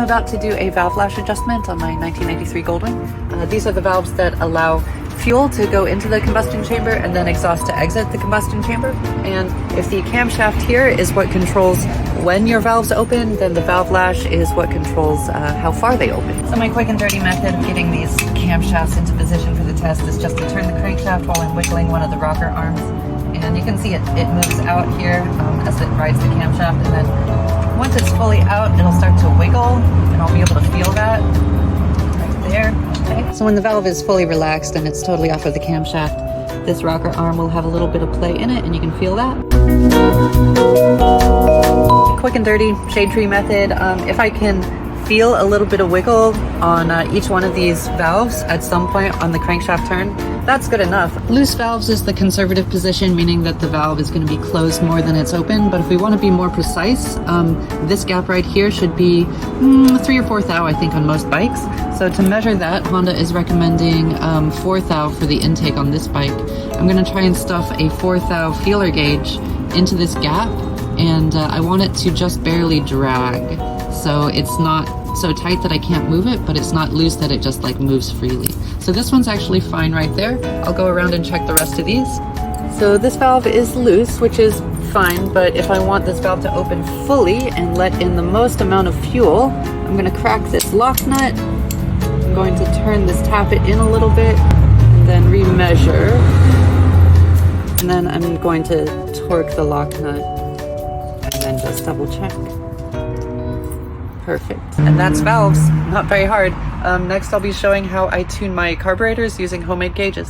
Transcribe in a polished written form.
about to do a valve lash adjustment on my 1993 Goldwing. These are the valves that allow fuel to go into the combustion chamber and then exhaust to exit the combustion chamber. And if the camshaft here is what controls when your valves open, then the valve lash is what controls how far they open. So my quick and dirty method of getting these camshafts into position for the test is just to turn the crankshaft while I'm wiggling one of the rocker arms. And you can see it moves out here as it rides the camshaft, and then once it's fully out, it'll start to wiggle, and I'll be able to feel that right there. Okay. So when the valve is fully relaxed and it's totally off of the camshaft, this rocker arm will have a little bit of play in it, and you can feel that. Quick and dirty shade tree method. If I can feel a little bit of wiggle on each one of these valves at some point on the crankshaft turn, that's good enough. Loose valves is the conservative position, meaning that the valve is going to be closed more than it's open. But if we want to be more precise, this gap right here should be 3 or 4 thou, I think, on most bikes. So to measure that, Honda is recommending 4 thou for the intake on this bike. I'm going to try and stuff a 4 thou feeler gauge into this gap, and I want it to just barely drag. So it's not so tight that I can't move it, but it's not loose that it just like moves freely. So this one's actually fine right there. I'll go around and check the rest of these. So this valve is loose, which is fine, but if I want this valve to open fully and let in the most amount of fuel, I'm gonna crack this lock nut. I'm going to turn this tappet in a little bit, and then remeasure. And then I'm going to torque the lock nut, and then just double check. Perfect. And that's valves. Not very hard. Next I'll be showing how I tune my carburetors using homemade gauges.